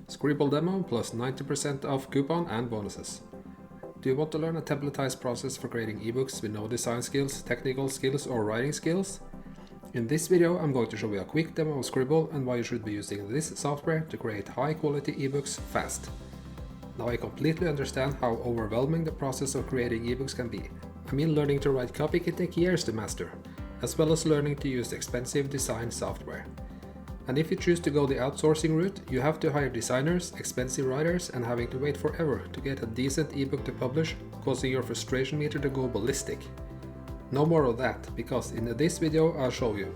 Sqribble demo plus 90% off coupon and bonuses. Do you want to learn a templatized process for creating ebooks with no design skills, technical skills or writing skills? In this video I'm going to show you a quick demo of Sqribble and why you should be using this software to create high quality ebooks fast. Now I completely understand how overwhelming the process of creating ebooks can be. I mean, learning to write copy can take years to master, as well as learning to use expensive design software. And if you choose to go the outsourcing route, you have to hire designers, expensive writers, and having to wait forever to get a decent ebook to publish, causing your frustration meter to go ballistic. No more of that, because in this video I'll show you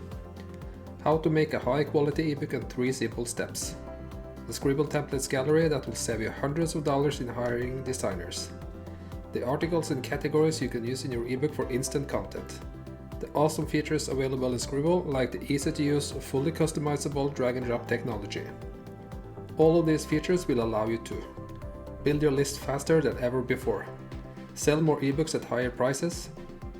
how to make a high quality ebook in 3 simple steps. The Sqribble templates gallery that will save you hundreds of dollars in hiring designers. The articles and categories you can use in your ebook for instant content. The awesome features available in Sqribble, like the easy to use, fully customizable drag and drop technology. All of these features will allow you to build your list faster than ever before, sell more ebooks at higher prices,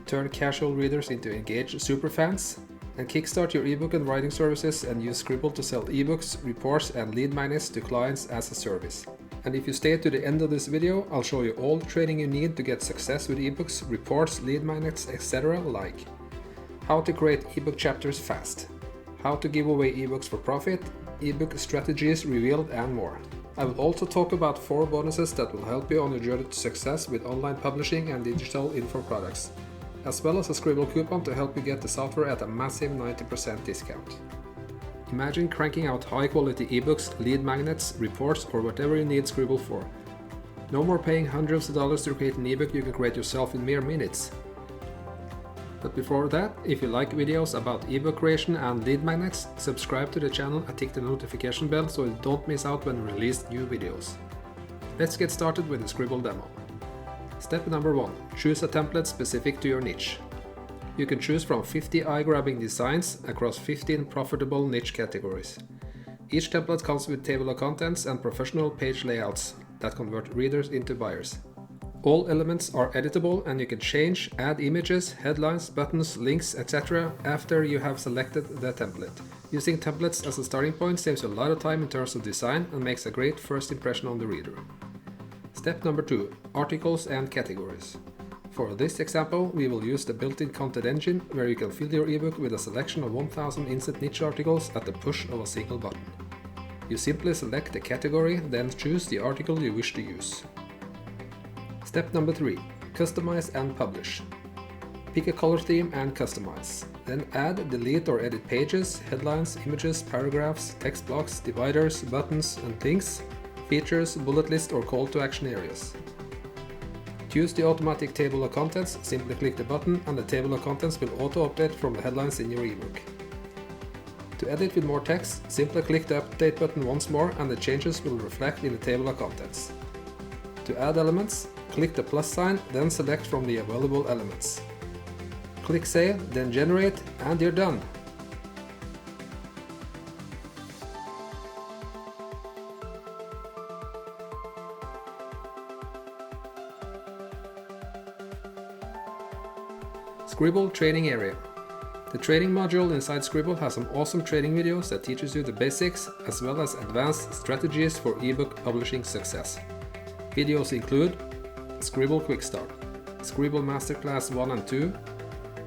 turn casual readers into engaged superfans, and kickstart your ebook and writing services and use Sqribble to sell ebooks, reports and lead magnets to clients as a service. And if you stay to the end of this video, I'll show you all the training you need to get success with ebooks, reports, lead magnets, etc. like how to create ebook chapters fast, how to give away ebooks for profit, ebook strategies revealed and more. I will also talk about 4 bonuses that will help you on your journey to success with online publishing and digital info products, as well as a Sqribble coupon to help you get the software at a massive 90% discount. Imagine cranking out high quality ebooks, lead magnets, reports or whatever you need Sqribble for. No more paying hundreds of dollars to create an ebook you can create yourself in mere minutes. But before that, if you like videos about ebook creation and lead magnets, subscribe to the channel and tick the notification bell so you don't miss out when we release new videos. Let's get started with the Sqribble demo. Step number 1. Choose a template specific to your niche. You can choose from 50 eye-grabbing designs across 15 profitable niche categories. Each template comes with table of contents and professional page layouts that convert readers into buyers. All elements are editable and you can change, add images, headlines, buttons, links, etc. after you have selected the template. Using templates as a starting point saves you a lot of time in terms of design and makes a great first impression on the reader. Step number 2. Articles and categories. For this example, we will use the built-in content engine where you can fill your ebook with a selection of 1000 instant niche articles at the push of a single button. You simply select the category, then choose the article you wish to use. Step number 3. Customize and publish. Pick a color theme and customize. Then add, delete or edit pages, headlines, images, paragraphs, text blocks, dividers, buttons and links, features, bullet list or call to action areas. To use the automatic table of contents, simply click the button and the table of contents will auto-update from the headlines in your ebook. To edit with more text, simply click the update button once more and the changes will reflect in the table of contents. To add elements, click the plus sign, then select from the available elements. Click Save, then Generate, and you're done! Sqribble Training Area. The training module inside Sqribble has some awesome training videos that teaches you the basics as well as advanced strategies for ebook publishing success. Videos include Sqribble Kickstart, Sqribble Masterclass 1 and 2,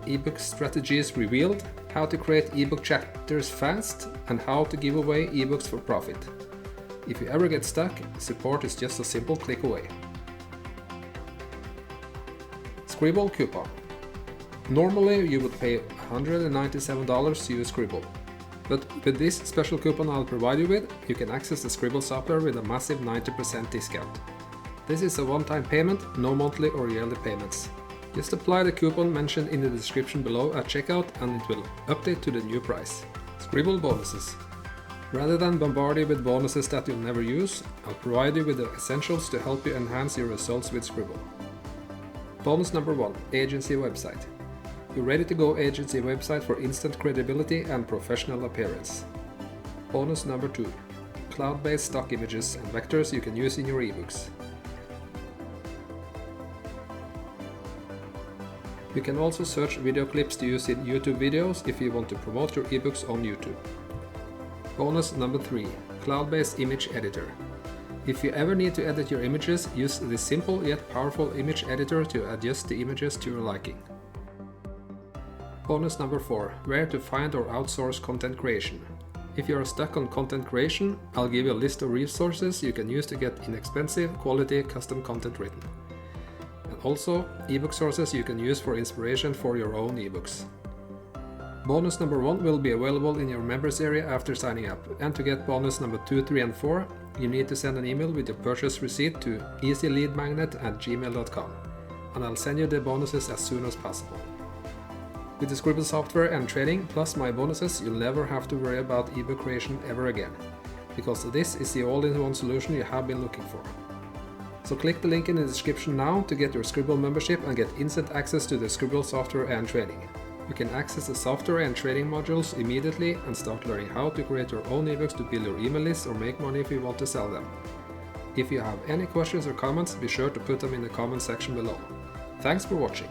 ebook strategies revealed, how to create ebook chapters fast, and how to give away ebooks for profit. If you ever get stuck, support is just a simple click away. Sqribble Coupon. Normally you would pay $197 to use Sqribble, but with this special coupon I'll provide you with, you can access the Sqribble software with a massive 90% discount. This is a one-time payment, no monthly or yearly payments. Just apply the coupon mentioned in the description below at checkout and it will update to the new price. Sqribble bonuses. Rather than bombard you with bonuses that you'll never use, I'll provide you with the essentials to help you enhance your results with Sqribble. Bonus number 1. Agency website. Your ready-to-go agency website for instant credibility and professional appearance. Bonus number 2. Cloud-based stock images and vectors you can use in your ebooks. You can also search video clips to use in YouTube videos if you want to promote your ebooks on YouTube. Bonus number 3. Cloud-based image editor. If you ever need to edit your images, use this simple yet powerful image editor to adjust the images to your liking. Bonus number 4. Where to find or outsource content creation. If you are stuck on content creation, I'll give you a list of resources you can use to get inexpensive, quality, custom content written. And also, ebook sources you can use for inspiration for your own ebooks. Bonus number 1 will be available in your members area after signing up, and to get bonus number 2, 3 and 4, you need to send an email with your purchase receipt to easyleadmagnet@gmail.com, and I'll send you the bonuses as soon as possible. With the Sqribble software and trading plus my bonuses, you'll never have to worry about ebook creation ever again, because this is the all-in-one solution you have been looking for. So click the link in the description now to get your Sqribble membership and get instant access to the Sqribble software and trading. You can access the software and trading modules immediately and start learning how to create your own ebooks to build your email list or make money if you want to sell them. If you have any questions or comments, be sure to put them in the comment section below. Thanks for watching.